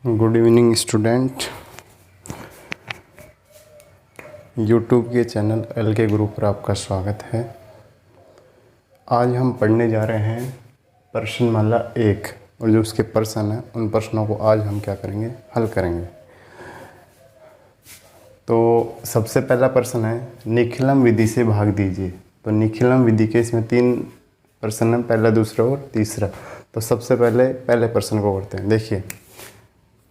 Good evening student. YouTube के channel L के group पर आपका स्वागत है। आज हम पढ़ने जा रहे हैं प्रश्नमाला 1 और जो उसके प्रश्न हैं उन प्रश्नों को आज हम क्या करेंगे, हल करेंगे। तो सबसे पहला प्रश्न है निखिलम विधि से भाग दीजिए। तो निखिलम विधि के इसमें 3 प्रश्न हैं, पहला, दूसरा और तीसरा। तो सबसे पहले प्रश्न को करते हैं। देखिए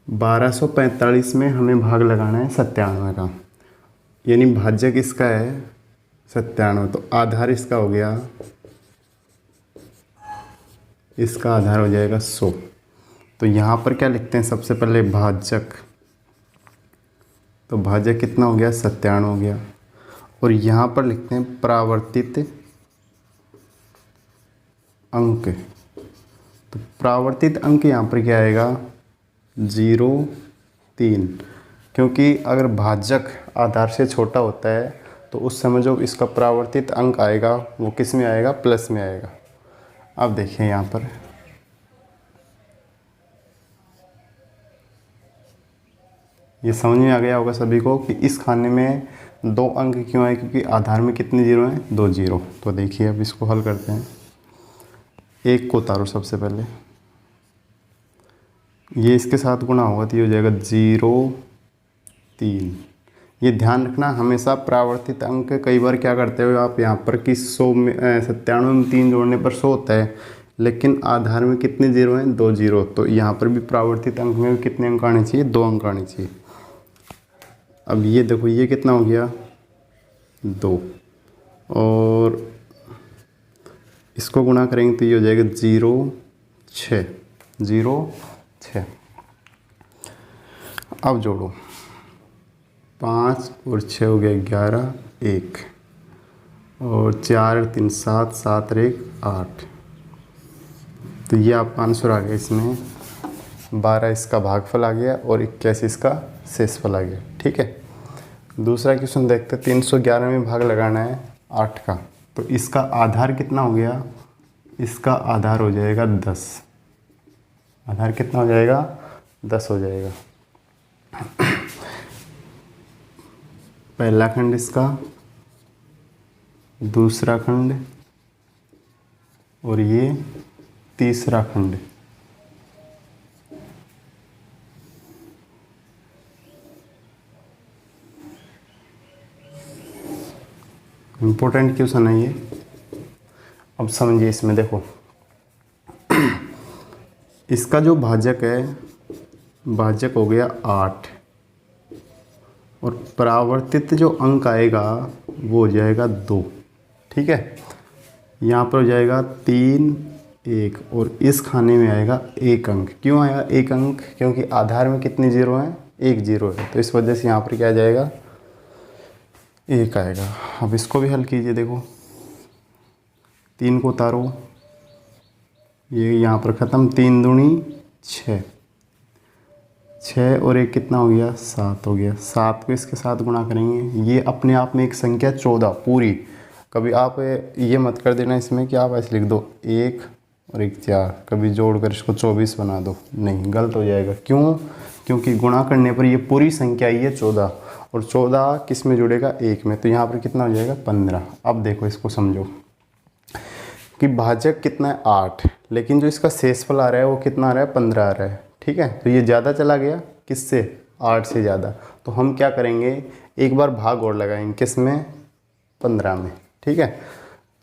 1245 में हमें भाग लगाना है 97 का, यानी भाज्य किसका है 97। तो आधार इसका हो गया, इसका आधार हो जाएगा 100। तो यहाँ पर क्या लिखते हैं, सबसे पहले भाजक। तो भाजक कितना हो गया 97 हो गया। और यहाँ पर लिखते हैं परावर्तित अंक। तो परावर्तित अंक यहाँ पर क्या आएगा 0,3, क्योंकि अगर भाजक आधार से छोटा होता है तो उस समय जो इसका परावर्तित अंक आएगा वो किस में आएगा, प्लस में आएगा। अब देखिए यहाँ पर ये समझ में आ गया होगा सभी को कि इस खाने में 2 अंक क्यों आए, क्योंकि आधार में कितने जीरो हैं, 2 जीरो। तो देखिए अब इसको हल करते हैं। 1 को उतारो सबसे पहले, ये इसके साथ गुणा होगा तो ये हो जाएगा 0,3। ये ध्यान रखना हमेशा परावर्तित अंक कई बार क्या करते हो आप यहाँ पर कि 100 में 97 में 3 जोड़ने पर 100 होता है, लेकिन आधार में कितने जीरो हैं, 2 जीरो। तो यहाँ पर भी परावर्तित अंक में भी कितने अंक आने चाहिए, 2 अंक आने चाहिए। अब ये देखो ये कितना हो गया 2, और इसको गुणा करेंगे तो ये हो जाएगा 0,6। अब जोड़ो 5 और 6 हो गया 11, 1 और 4 3 7, 7 और 1 8। तो ये आपका आंसर आ गया। इसमें 12 इसका भागफल आ गया और 81 इसका शेषफल आ गया। ठीक है, दूसरा क्वेश्चन देखते हैं। 311 में भाग लगाना है 8 का। तो इसका आधार कितना हो गया, इसका आधार हो जाएगा 10। आधार कितना हो जाएगा, 10 हो जाएगा। पहला खंड इसका, दूसरा खंड और ये तीसरा खंड। इम्पोर्टेंट क्वेश्चन है ये। अब समझिए, इसमें देखो इसका जो भाजक है, भाजक हो गया 8 और परावर्तित जो अंक आएगा वो हो जाएगा 2। ठीक है, यहाँ पर हो जाएगा 3, 1 और इस खाने में आएगा 1 अंक। क्यों आया 1 अंक, क्योंकि आधार में कितने जीरो हैं, 1 जीरो है। तो इस वजह से यहाँ पर क्या आ जाएगा, 1 आएगा। अब इसको भी हल कीजिए। देखो 3 को उतारो, ये यहाँ पर ख़त्म, 3 दूनी 6, 6 और 1 कितना हो गया 7 हो गया। 7 को इसके साथ गुणा करेंगे, ये अपने आप में एक संख्या 14 पूरी। कभी आप ये मत कर देना इसमें कि आप ऐसे लिख दो 1 और 1 4, कभी जोड़कर इसको 24 बना दो, नहीं, गलत हो जाएगा। क्यों, क्योंकि गुणा करने पर ये पूरी संख्या ही है 14 और 14 किस में जुड़ेगा, 1 में। तो यहाँ पर कितना हो जाएगा 15। अब देखो इसको समझो कि भाजक कितना है 8, लेकिन जो इसका शेषफल आ रहा है वो कितना आ रहा है, 15 आ रहा है। ठीक है, तो ये ज़्यादा चला गया किससे, 8 से ज़्यादा। तो हम क्या करेंगे, एक बार भाग और लगाएंगे, किस में, 15 में। ठीक है,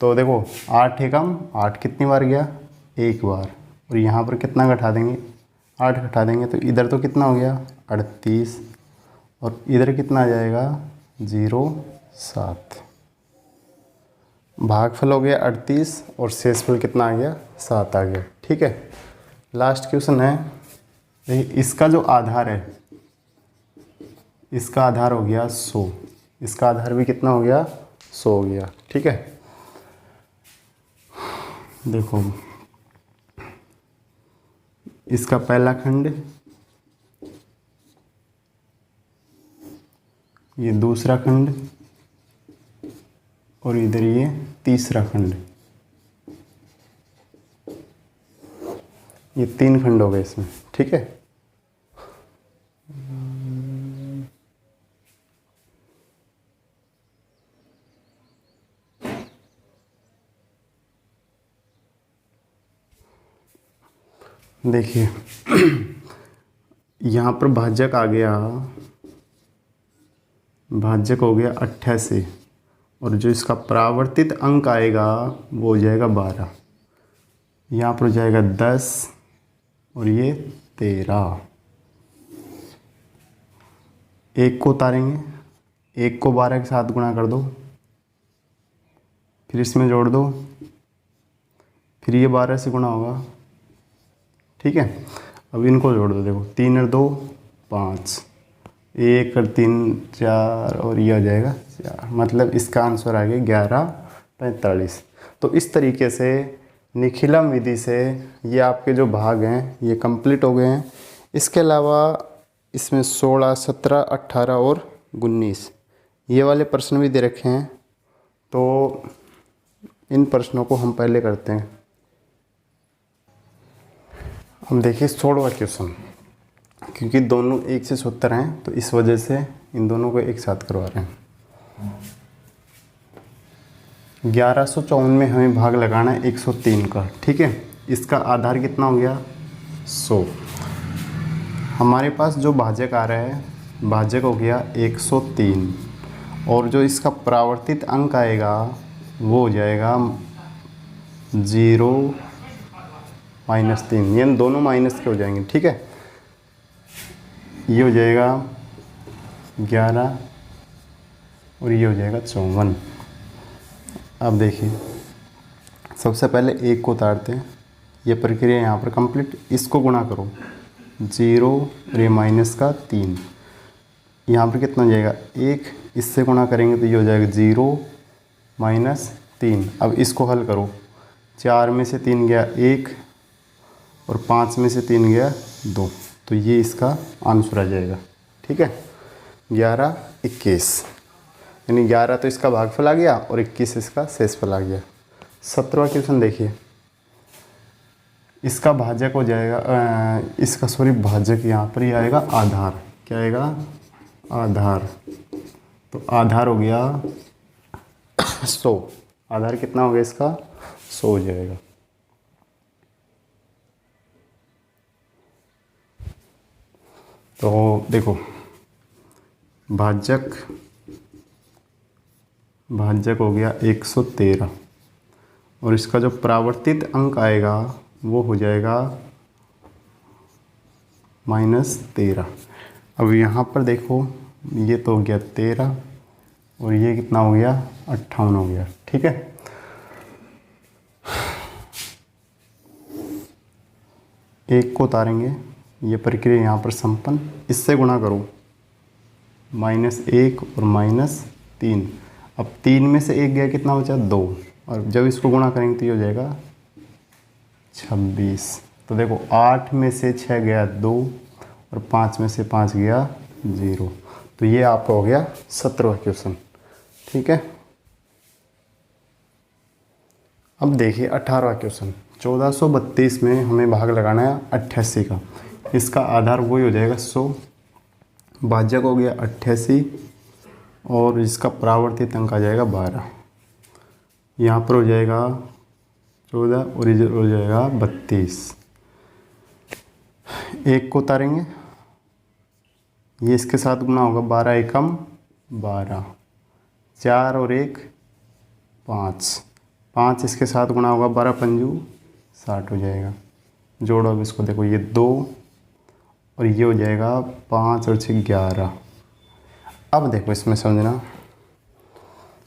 तो देखो 8 एकम 8 कितनी बार गया, 1 बार। और यहाँ पर कितना घटा देंगे, 8 घटा देंगे तो इधर तो कितना हो गया 38 और इधर कितना आ जाएगा 0,7। भागफल हो गया 38 और शेषफल कितना आ गया, 7 आ गया। ठीक है, लास्ट क्वेश्चन है। देखिए इसका जो आधार है, इसका आधार हो गया 100, इसका आधार भी कितना हो गया 100 हो गया। ठीक है, देखो इसका पहला खंड, ये दूसरा खंड और इधर ये तीसरा खंड, ये 3 खंड हो गए इसमें। ठीक है, देखिए यहाँ पर भाजक आ गया, भाजक हो गया 88 और जो इसका परावर्तित अंक आएगा वो हो जाएगा 12। यहाँ पर हो जाएगा 10 और ये 13। एक को उतारेंगे, एक को 12 के साथ गुणा कर दो, फिर इसमें जोड़ दो, फिर ये 12 से गुणा होगा। ठीक है, अब इनको जोड़ दो। देखो 3 और 2 5, 1 और 3 4 और ये आ जाएगा 4, मतलब इसका आंसर आ गया 11:45। तो इस तरीके से निखिलम विधि से ये आपके जो भाग हैं ये कंप्लीट हो गए हैं। इसके अलावा इसमें 16, 17, 18 और 19 ये वाले प्रश्न भी दे रखे हैं, तो इन प्रश्नों को हम पहले करते हैं। हम देखिए 16वां क्वेश्चन, क्योंकि दोनों एक से सूत्र हैं तो इस वजह से इन दोनों को एक साथ करवा रहे हैं। 1154 में हमें भाग लगाना है 103 का। ठीक है, इसका आधार कितना हो गया 100। हमारे पास जो भाजक आ रहा है, भाजक हो गया 103 और जो इसका परावर्तित अंक आएगा वो हो जाएगा 0 -3, ये दोनों माइनस के हो जाएंगे। ठीक है, ये हो जाएगा 11 और ये हो जाएगा 54। अब देखिए सबसे पहले एक को उतारते हैं, ये प्रक्रिया यहाँ पर कंप्लीट। इसको गुणा करो 0 और ये माइनस का 3, यहाँ पर कितना हो जाएगा 1, इससे गुणा करेंगे तो ये हो जाएगा 0 -3। अब इसको हल करो, 4 में से 3 गया 1 और 5 में से 3 गया 2, तो ये इसका आंसर आ जाएगा। ठीक है, 11 21, यानी 11 तो इसका भागफल आ गया और 21 इसका शेषफल आ गया। 17वां क्वेश्चन देखिए, इसका भाजक हो जाएगा इसका सॉरी भाजक यहाँ पर ही आएगा आधार। क्या आएगा आधार, तो आधार हो गया 100। आधार कितना हो गया इसका 100 हो जाएगा। तो देखो भाजक हो गया 113 और इसका जो परावर्तित अंक आएगा वो हो जाएगा -13। अब यहाँ पर देखो ये तो हो गया 13 और ये कितना हो गया 58 हो गया। ठीक है, एक को उतारेंगे, ये प्रक्रिया यहाँ पर संपन्न। इससे गुणा करो -1 और -3। अब 3 में से 1 गया, कितना बचा 2, और जब इसको गुणा करेंगे तो ये हो जाएगा 26। तो देखो 8 में से 6 गया 2 और 5 में से 5 गया 0, तो ये आपका हो गया 17वां क्वेश्चन। ठीक है, अब देखिए 18वां क्वेश्चन। 1432 में हमें भाग लगाना है 88 का। इसका आधार वही हो जाएगा 100, भाजक हो गया 88 और इसका परावर्तित अंक आ जाएगा 12। यहाँ पर हो जाएगा 14 और इधर हो जाएगा 32। एक को उतारेंगे, ये इसके साथ गुना होगा 12 एकम 12, 4 और 1 5, 5 इसके साथ गुणा होगा 12 पंजू 60 हो जाएगा। जोड़ो अब इसको, देखो ये 2 और ये हो जाएगा 5 और 6 11। अब देखो इसमें समझना,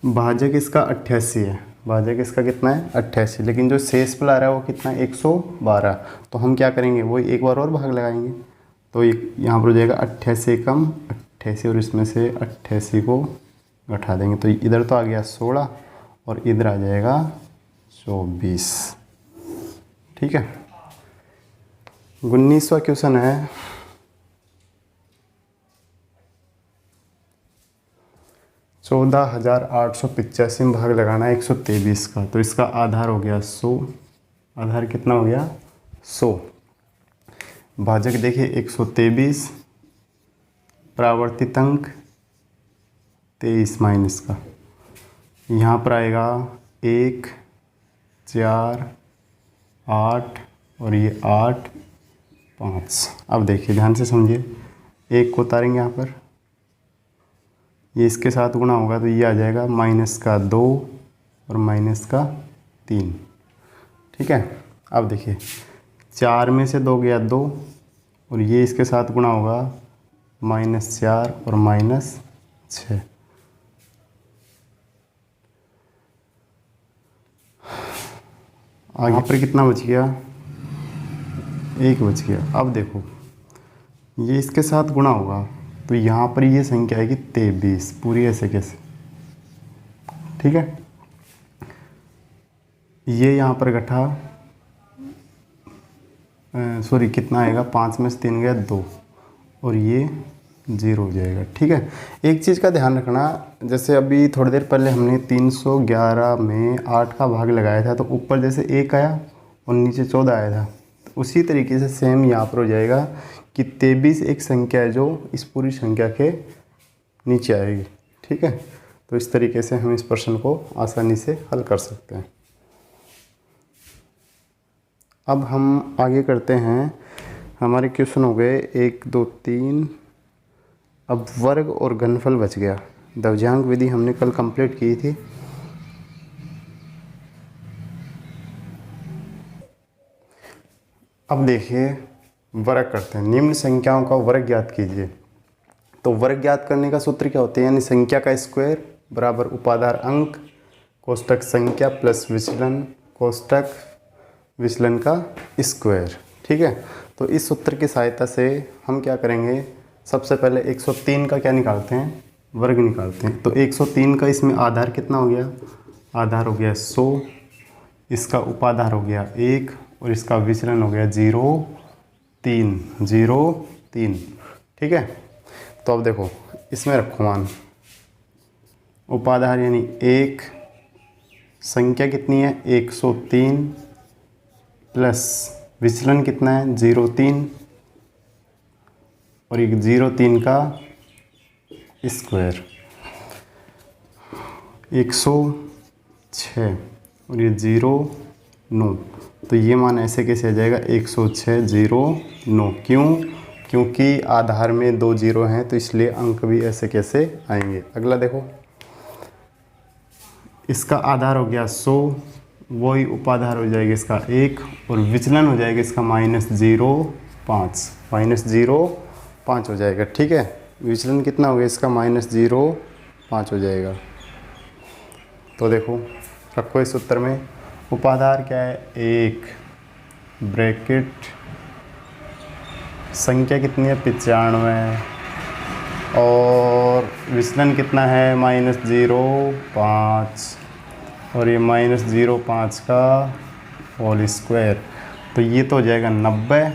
भाजक इसका 88 है, भाजक इसका कितना है 88, लेकिन जो शेषफल आ रहा है वो कितना है 112। तो हम क्या करेंगे, वही एक बार और भाग लगाएंगे। तो यहाँ पर हो जाएगा 88 एकम 88 और इसमें से 88 को घटा देंगे तो इधर तो आ गया 16 और इधर आ जाएगा 24। ठीक है, 19वां क्वेश्चन है। चौदह 14,885 में भाग लगाना है 123 का। तो इसका आधार हो गया 100, आधार कितना हो गया 100। भाजक देखिए 123, परावर्तित अंक 23 माइनस का, यहाँ पर आएगा 1 4 8 और ये 8 5। अब देखिए ध्यान से समझिए, 1 को उतारेंगे यहाँ पर, ये इसके साथ गुणा होगा तो ये आ जाएगा -2 और -3। ठीक है। अब देखिए 4 में से 2 गया 2 और ये इसके साथ गुणा होगा -4 और -6। आगे पर कितना बच गया, 1 बच गया। अब देखो ये इसके साथ गुणा होगा तो यहाँ पर ये संख्या आएगी 23 पूरी ऐसे कैसे। ठीक है, ये यहाँ पर घटा सॉरी कितना आएगा, 5 में से 3 गया 2 और ये 0 हो जाएगा। ठीक है, एक चीज़ का ध्यान रखना, जैसे अभी थोड़ी देर पहले हमने 311 में 8 का भाग लगाया था तो ऊपर जैसे 1 आया और नीचे 14 आया था, तो उसी तरीके से सेम यहाँ पर हो जाएगा कि 23 एक संख्या है जो इस पूरी संख्या के नीचे आएगी। ठीक है, तो इस तरीके से हम इस प्रश्न को आसानी से हल कर सकते हैं। अब हम आगे करते हैं, हमारे क्वेश्चन हो गए 1 2 3। अब वर्ग और घनफल बच गया। द्विभाजक विधि हमने कल कंप्लीट की थी। अब देखिए वर्ग करते हैं। निम्न संख्याओं का वर्ग ज्ञात कीजिए। तो वर्ग ज्ञात करने का सूत्र क्या होता है, यानी संख्या का स्क्वायर बराबर उपाधार अंक कोष्टक संख्या प्लस विचलन कोष्टक विचलन का स्क्वायर। ठीक है, तो इस सूत्र की सहायता से हम क्या करेंगे, सबसे पहले 103 का क्या निकालते हैं, वर्ग निकालते हैं। तो 103 का इसमें आधार कितना हो गया, आधार हो गया 100, इसका उपाधार हो गया 1 और इसका विचलन हो गया 0.3। ठीक है, तो अब देखो इसमें रखो मान, उपाधार यानी 1, संख्या कितनी है 103 प्लस विचलन कितना है 0.3 और एक 0.3 का स्क्वायर 106 और ये 0.9। तो ये मान ऐसे कैसे आ जाएगा 106.09। क्योंकि आधार में 2 0 हैं तो इसलिए अंक भी ऐसे कैसे आएंगे। अगला देखो, इसका आधार हो गया 100, वही उपाधार हो जाएगा इसका 1 और विचलन हो जाएगा इसका -0.5 हो जाएगा। ठीक है, विचलन कितना हो गया इसका -0.5 हो जाएगा। तो देखो रखो इस उत्तर में, उपाधार क्या है 1 ब्रैकेट संख्या कितनी है 95 और विचलन कितना है -0.5 और ये -0.5 का होल स्क्वायर। तो ये तो हो जाएगा 90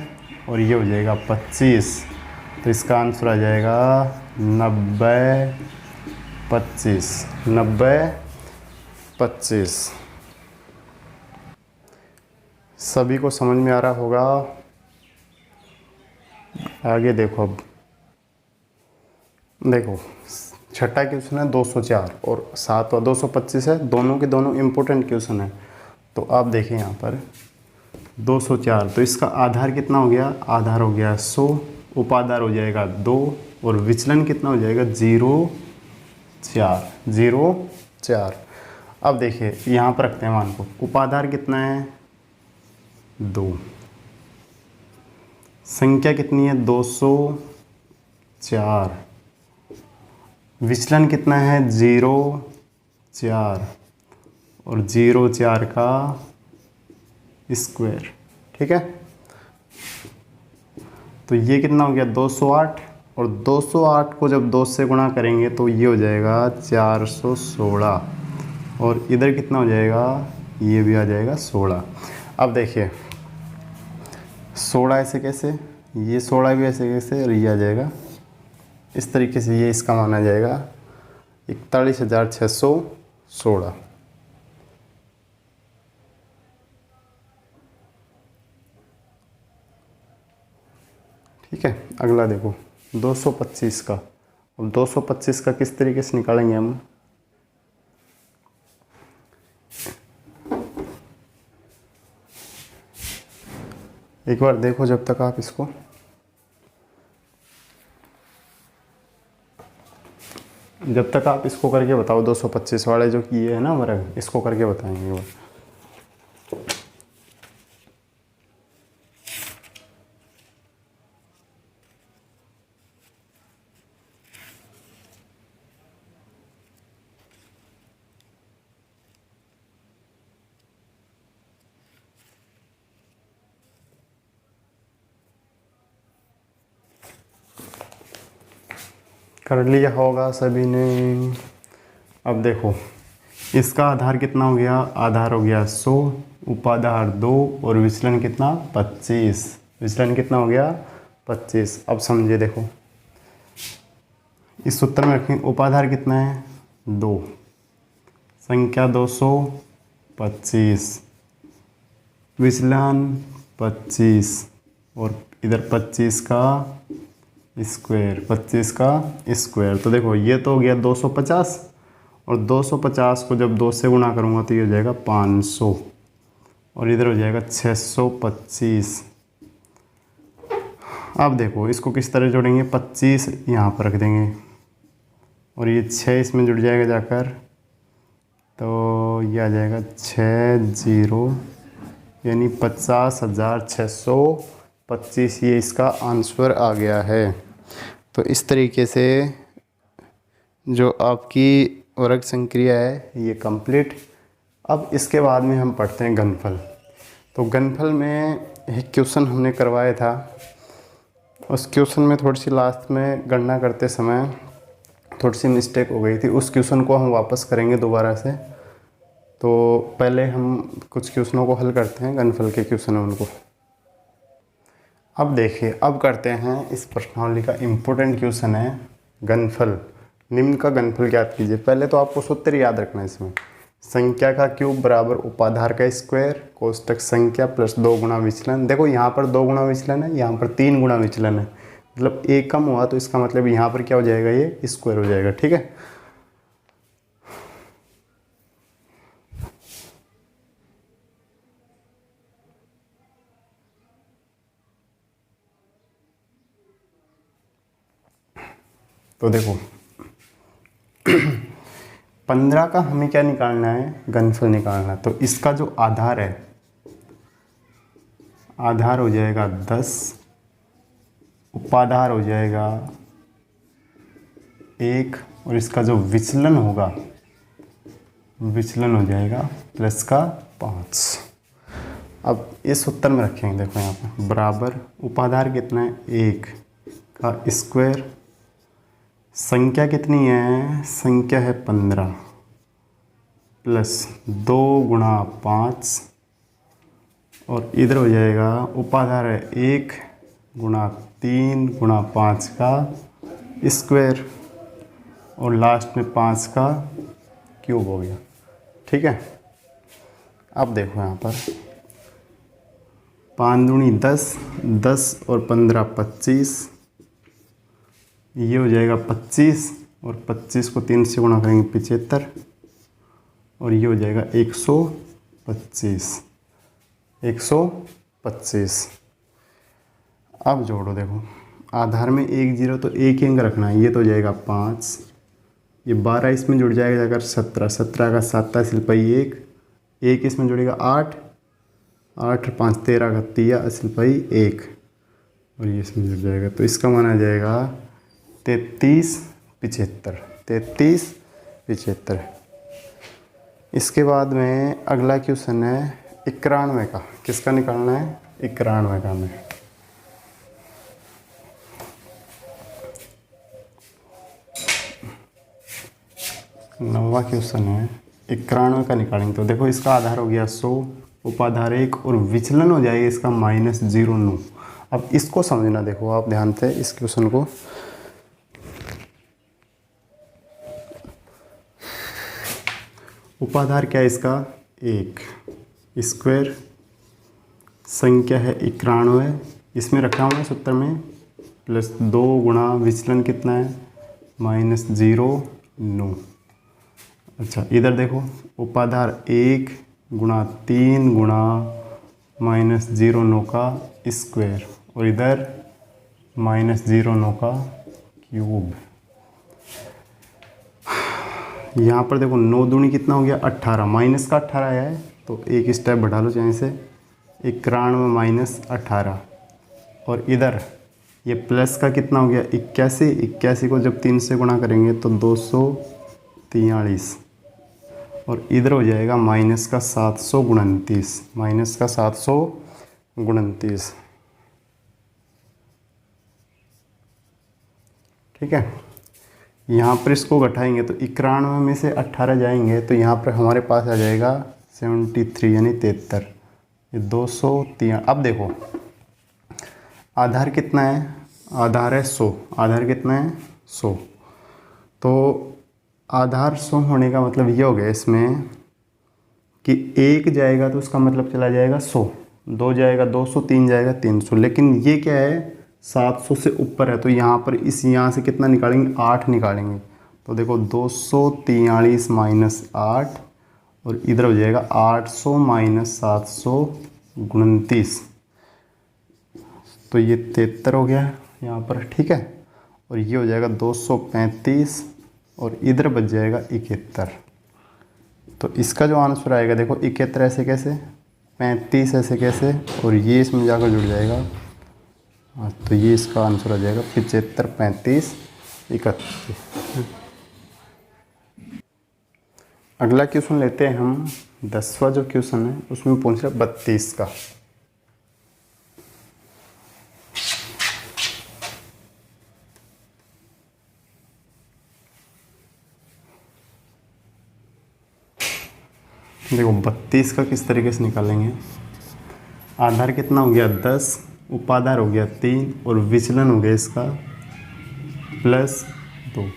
और ये हो जाएगा 25। तो इसका आंसर आ जाएगा 90-25। सभी को समझ में आ रहा होगा। आगे देखो, अब देखो छठा क्वेश्चन है 204 और सातवां 225 है, दोनों के दोनों इम्पोर्टेंट क्वेश्चन है। तो आप देखें यहाँ पर 204, तो इसका आधार कितना हो गया, आधार हो गया 100, उपाधार हो जाएगा 2 और विचलन कितना हो जाएगा 0.4। अब देखिए यहाँ पर रखते हैं मान को, उपाधार कितना है 2, संख्या कितनी है 204, विचलन कितना है 0.4 और 0.4 का स्क्वायर। ठीक है, तो ये कितना हो गया 208 और 208 को जब 2 से गुणा करेंगे तो ये हो जाएगा 416 और इधर कितना हो जाएगा, ये भी आ जाएगा 16। अब देखिए 16 ऐसे कैसे, ये 16 भी ऐसे कैसे और ये आ जाएगा इस तरीके से, ये इसका मान आ जाएगा 41,616। ठीक है, अगला देखो 225 का। अब 225 का किस तरीके से निकालेंगे हम, एक बार देखो जब तक आप इसको, जब तक आप इसको करके बताओ 225 वाले जो किए है ना वर्ग, इसको करके बताएंगे वो। कर लिया होगा सभी ने। अब देखो इसका आधार कितना हो गया, आधार हो गया 100, उपाधार 2 और विचलन कितना 25। विचलन कितना हो गया 25। अब समझिए देखो इस सूत्र में रखें, उपाधार कितना है 2, संख्या 225, विचलन 25 और इधर 25 का स्क्वायर, 25 का स्क्वायर। तो देखो ये तो हो गया 250 और 250 को जब 2 से गुणा करूँगा तो ये हो जाएगा 500 और इधर हो जाएगा 625। अब देखो इसको किस तरह जोड़ेंगे, 25 यहाँ पर रख देंगे और ये 6 इसमें जुड़ जाएगा जाकर, तो ये आ जाएगा 60 यानी 50,625। ये इसका आंसर आ गया है। तो इस तरीके से जो आपकी वर्ग संक्रिया है ये कंप्लीट। अब इसके बाद में हम पढ़ते हैं घनफल। तो घनफल में एक क्वेश्चन हमने करवाया था, उस क्वेश्चन में थोड़ी सी लास्ट में गणना करते समय थोड़ी सी मिस्टेक हो गई थी। उस क्वेश्चन को हम वापस करेंगे दोबारा से। तो पहले हम कुछ क्वेश्चनों को हल करते हैं, घनफल के क्वेश्चन हैं उनको। अब देखिए, अब करते हैं इस प्रश्नावली का इम्पोर्टेंट क्वेश्चन है घनफल। निम्न का घनफल ज्ञात कीजिए। पहले तो आपको सूत्र याद रखना है इसमें, संख्या का क्यूब बराबर उपाधार का स्क्वायर कोष्टक संख्या प्लस 2 गुणा विचलन। देखो यहाँ पर 2 गुणा विचलन है, यहाँ पर 3 गुणा विचलन है, मतलब एक कम हुआ तो इसका मतलब यहाँ पर क्या हो जाएगा, ये स्क्वायर हो जाएगा। ठीक है, तो देखो 15 का हमें क्या निकालना है, घनफल निकालना है। तो इसका जो आधार है, आधार हो जाएगा 10, उपाधार हो जाएगा 1 और इसका जो विचलन होगा, विचलन हो जाएगा प्लस का 5। अब इस उत्तर में रखेंगे, देखो यहाँ पर बराबर उपाधार कितना है 1 का स्क्वायर, संख्या कितनी है, संख्या है 15 प्लस 2 गुणा 5 और इधर हो जाएगा उपाधार है 1 गुणा 3 गुणा 5 का स्क्वायर और लास्ट में 5 का क्यूब हो गया। ठीक है, अब देखो यहाँ पर 5 दूनी 10, 10 और 15 25, ये हो जाएगा 25 और 25 को 3 से गुणा करेंगे 75 और ये हो जाएगा 125, 125। अब जोड़ो, देखो आधार में 1 0 तो एक ही अंक रखना है, ये तो हो जाएगा 5, ये 12 इसमें जुड़ जाएगा जाकर 17, 17 का 7 सिलपाई 1, 1 इसमें जुड़ेगा 8, 8 और 5 13 का 3 सिलपाई 1 और ये इसमें जुड़ जाएगा। तो इसका मान आ जाएगा 33 75, 33 75। इसके बाद में अगला क्वेश्चन है 91 का। किसका निकालना है, 91 का में। नवा क्वेश्चन है 91 का निकालेंगे। तो देखो इसका आधार हो गया 100, उपाधार 1 और विचलन हो जाएगा इसका -0,9। अब इसको समझना, देखो आप ध्यान से इस क्वेश्चन को। उपाधार क्या है इसका 1 स्क्वायर, संख्या है 91, इसमें रखा हुआ है सूत्र में प्लस 2 गुणा विचलन कितना है -0,9। अच्छा इधर देखो उपाधार 1 गुणा 3 गुणा -0 9 का स्क्वायर और इधर -0 9 का क्यूब। यहाँ पर देखो 9 दूनी कितना हो गया 18, माइनस का 18 आया है तो एक स्टेप बढ़ा लो चाहे से 91 - 18 और इधर ये प्लस का कितना हो गया 81, 81 को जब 3 से गुणा करेंगे तो 243 और इधर हो जाएगा माइनस का 729, माइनस का 729। ठीक है, यहाँ पर इसको घटाएंगे तो 91 में से 18 जाएंगे तो यहाँ पर हमारे पास आ जाएगा 73 यानी 73, ये 203। अब देखो आधार कितना है, आधार है 100, आधार कितना है 100, तो आधार 100 होने का मतलब ये हो गया इसमें कि 1 जाएगा तो उसका मतलब चला जाएगा 100, 2 जाएगा 200, 3 जाएगा 300, लेकिन ये क्या है 700 से ऊपर है तो यहाँ पर यहाँ से कितना निकालेंगे 8 निकालेंगे तो देखो 243 - 8 और इधर हो जाएगा 800 - 729 तो ये 73 हो गया यहाँ पर। ठीक है, और ये हो जाएगा 235 और इधर बच जाएगा 71। तो इसका जो आंसर आएगा देखो 71 ऐसे कैसे, 35 ऐसे कैसे और ये इसमें जाकर जुड़ जाएगा। हाँ, तो ये इसका आंसर आ जाएगा 75 35 31। अगला क्वेश्चन लेते हैं हम, 10वां जो क्वेश्चन है उसमें पूछ रहा 32 का। देखो 32 का किस तरीके से निकालेंगे, आधार कितना हो गया 10, उपाधार हो गया 3 और विचलन हो गया इसका +2।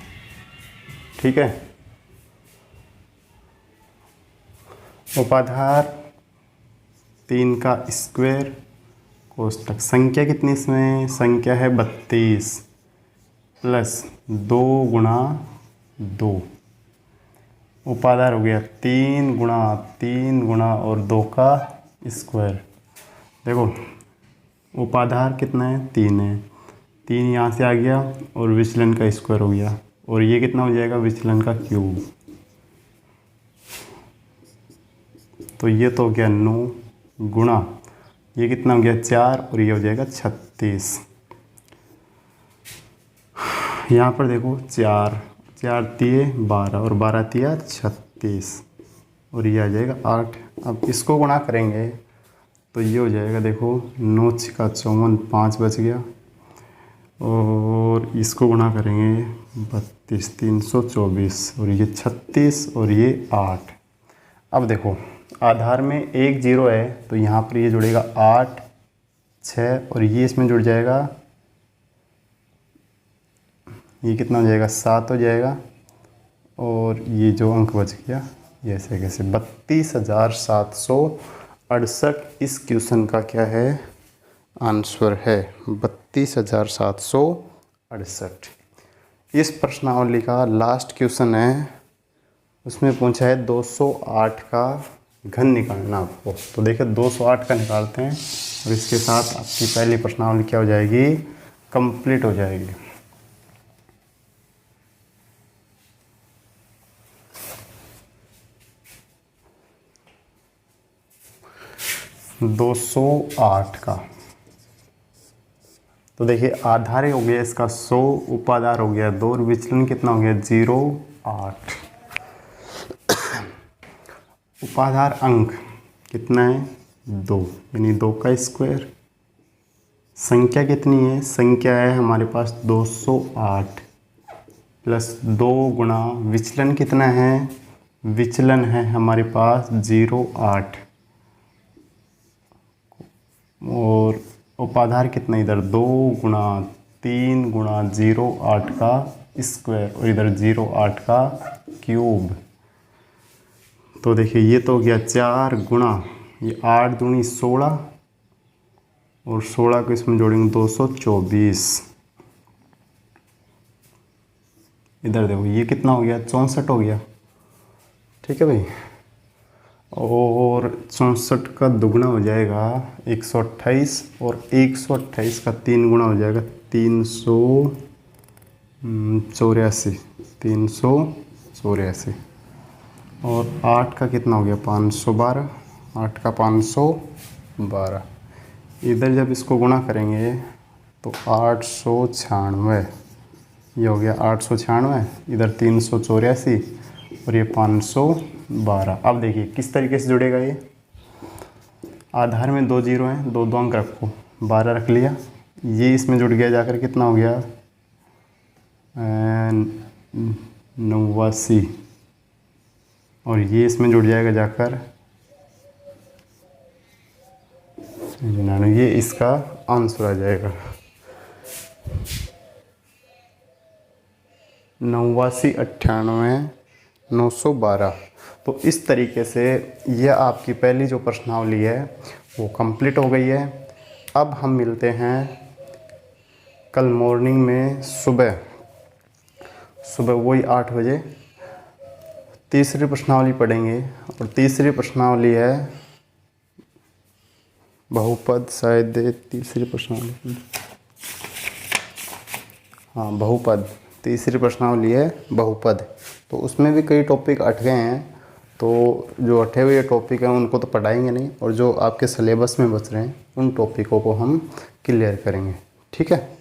ठीक है, उपाधार 3 का स्क्वायर कोष्टक, संख्या कितनी इसमें, संख्या है 32 प्लस 2 गुणा 2, उपाधार हो गया 3 गुणा और 2 का स्क्वायर। देखो उपाधार कितना है 3 है, 3 यहाँ से आ गया और विचलन का स्क्वायर हो गया और ये कितना हो जाएगा विचलन का क्यूब, तो ये तो हो गया 9 गुणा ये कितना हो गया 4 और ये हो जाएगा 36। यहाँ पर देखो 4 4 तिये 12 और 12 तिया 36 और ये आ जाएगा 8। अब इसको गुणा करेंगे तो ये हो जाएगा देखो 9 × 54 5 बच गया और इसको गुणा करेंगे 32 324 और ये 36 और ये 8। अब देखो आधार में 1 0 है तो यहाँ पर ये जुड़ेगा 8 6 और ये इसमें जुड़ जाएगा, ये कितना हो जाएगा 7 हो जाएगा और ये जो अंक बच गया ये ऐसे कैसे 32,768 इस क्वेश्चन का क्या है आंसर है 32,768। इस प्रश्नावली का लास्ट क्वेश्चन है, उसमें पूछा है 208 का घन निकालना आपको। तो देखिए 208 का निकालते हैं और इसके साथ आपकी पहली प्रश्नावली क्या हो जाएगी कंप्लीट हो जाएगी। दो 208 का तो देखिए आधार हो गया इसका 100, उपाधार हो गया 2 और विचलन कितना हो गया 0,8। उपाधार अंक कितना है 2 यानी 2 का स्क्वायर। संख्या कितनी है, संख्या है हमारे पास 208 प्लस 2 गुणा विचलन कितना है, विचलन है हमारे पास 0,8 और उपाधार कितना इधर 2 गुणा 3 गुणा 0,8 का स्क्वायर और इधर 0,8 का क्यूब। तो देखिए ये तो हो गया 4 गुणा ये 8 दूनी 16 और 16 को इसमें जोड़ेंगे 224। इधर देखो ये कितना हो गया 64 हो गया। ठीक है भाई, और 64 का दुगना हो जाएगा 128, और 128 का 3 गुना हो जाएगा 384, 384। और 8 का कितना हो गया 512, 8 का 512। इधर जब इसको गुणा करेंगे तो 896, ये हो गया 896, इधर 384 और ये 512। अब देखिए किस तरीके से जुड़ेगा ये। आधार में 2 जीरो हैं, दो अंक रखो, 12 रख लिया, ये इसमें जुड़ गया जाकर कितना हो गया 89, और ये इसमें जुड़ जाएगा जाकर 99, ये इसका आंसर आ जाएगा 89, 98, 912। तो इस तरीके से यह आपकी पहली जो प्रश्नावली है वो कंप्लीट हो गई है। अब हम मिलते हैं कल मॉर्निंग में, सुबह वही 8 बजे तीसरी प्रश्नावली पढ़ेंगे। और तीसरी प्रश्नावली है बहुपद, शायद तीसरी प्रश्नावली, हाँ बहुपद, तीसरी प्रश्नावली है बहुपद। तो उसमें भी कई टॉपिक अट गए हैं, तो जो अटे हुए टॉपिक हैं उनको तो पढ़ाएंगे नहीं, और जो आपके सिलेबस में बच रहे हैं उन टॉपिकों को हम क्लियर करेंगे। ठीक है।